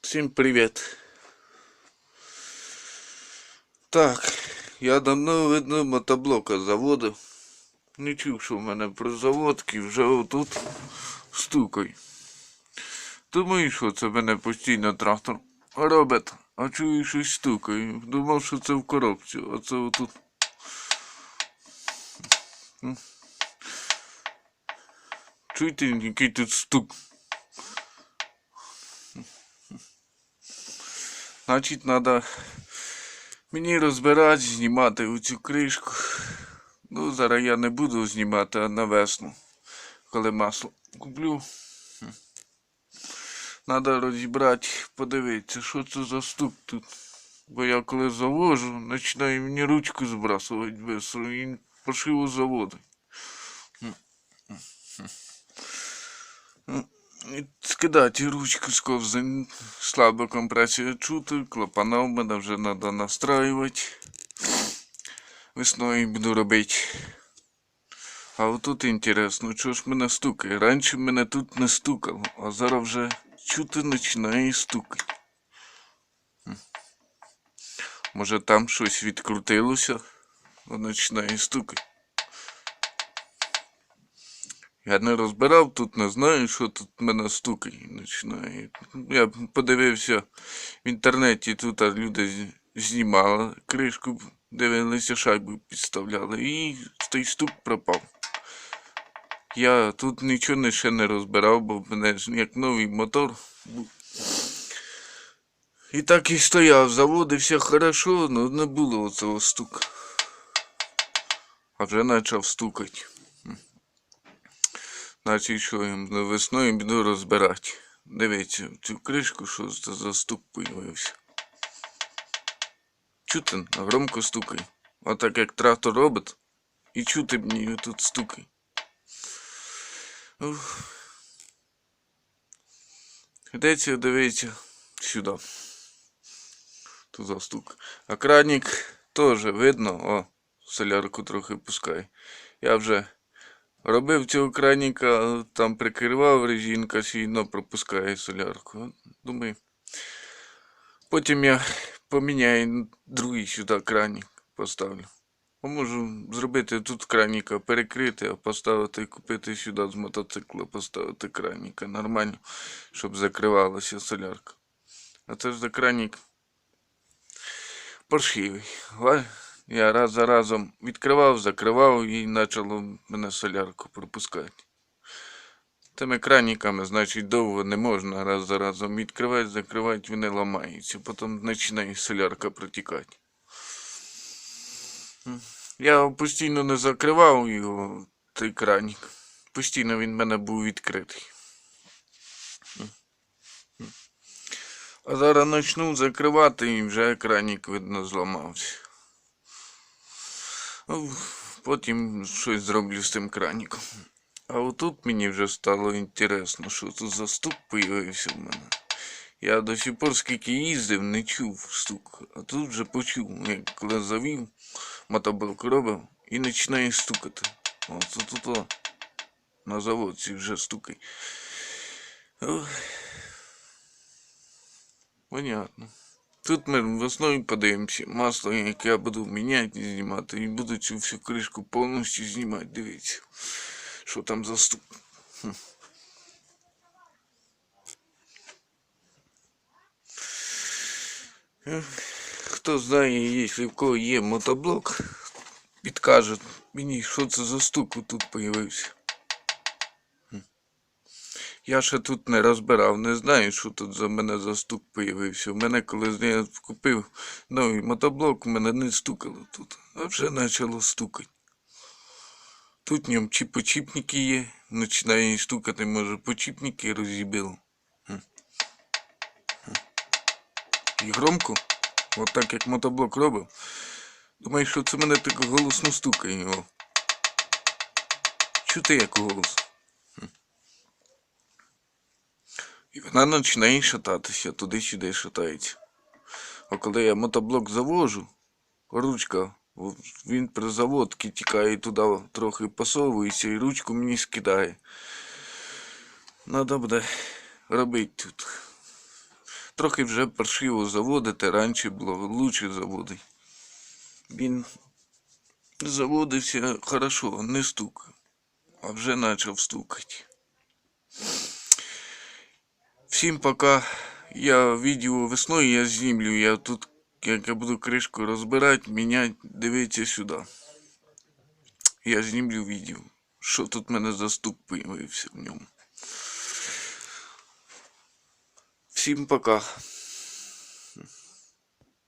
Всім привіт. Так, я давно, видно, мотоблока заводив. Не чув, що в мене про заводки вже отут стукає. Думаю, що це в мене постійно трактор робить, а чую, щось стукає. Думав, що це в коробці, а це отут. Чуєте, який тут стук? Значить, треба мені розбирати, знімати оцю кришку. Ну, зараз я не буду знімати, а на весну, коли масло куплю. Треба розібрати, подивитися, що це за стук тут. Бо я коли завожу, починаю мені ручку збрасувати бистро і пошиву заводить. І скидати ручку сковзень, слаба компресія чути, клапана в мене вже треба настраювати. Весною буду робити. А отут інтересно, чого ж мене стукає. Раніше мене тут не стукало, а зараз вже чути починає стукати. Може там щось відкрутилося, воно починає стукати. Я не розбирав тут, не знаю, що тут мене стукає. Починає. Я подивився в інтернеті, тут люди знімали кришку, дивилися, шайбу підставляли і той стук пропав. Я тут нічого ще не розбирав, бо в мене ж як новий мотор був. І так і стояв, заводився хорошо, але не було оцього стука. А вже почав стукати. Значить, що я весною буду розбирати. Дивіться, цю кришку, що це за стук появився. Чути, громко стукає. Отак як трактор робить, і чути мені тут стукає. Дивіться сюди. Тут за стук. А кранік теж видно, о, солярку трохи пускає. Я вже робив цього краніка, там прикривав, резинка сильно пропускає солярку. Думаю, потім я поміняю другий сюди кранік, поставлю. А можу зробити тут краніка, перекрити, а поставити, купити сюди з мотоцикла, поставити краніка нормально, щоб закривалася солярка. А це ж за кранік паршивий. Я раз за разом відкривав, закривав і почало мене солярку пропускати. Тими краніками, значить, довго не можна раз за разом відкривати, закривати, вони ламаються. Потім починає солярка протікати. Я постійно не закривав його, той кранік. Постійно він в мене був відкритий. А зараз почну закривати і вже кранік, видно, зламався. Потім щось зроблю з тим краніком. А отут мені вже стало інтересно, що тут за стук появився в мене. Я до сих пор скільки їздив, не чув стук. А тут вже почув, як коли завів, мотоблок робив і починає стукати. Оце тут на заводці вже стукає. Понятно. Тут ми весною подивимося, масло, яке я буду міняти і знімати. І буду цю всю кришку повністю знімати, дивіться, що там за стук. Хто знає, якщо в кого є мотоблок, підкаже мені, що це за стук тут з'явився. Я ще тут не розбирав, не знаю, що тут за мене за стук з'явився. У мене, коли я купив новий мотоблок, у мене не стукало тут, а вже почало стукати. Тут в ньому чи почіпники є, починає стукати, може почіпники роз'їбило. І громко, от так як мотоблок робив. Думаю, що це мене так голосно стукає. О. Чути як голос. І вона починає шататися, туди-сюди шатається. А коли я мотоблок завожу, ручка, він при заводці тікає туди, трохи посовується і ручку мені скидає. Треба буде робити тут. трохи вже паршиво заводити, раніше було лучше заводити. Він заводився хорошо, не стукав, а вже почав стукати. Всім пока. Я відео весною я знімлю, я тут, як я буду кришку розбирати, міняти, дивіться сюди. Я знімлю відео, що тут в мене за стук появився в ньому. Всім пока.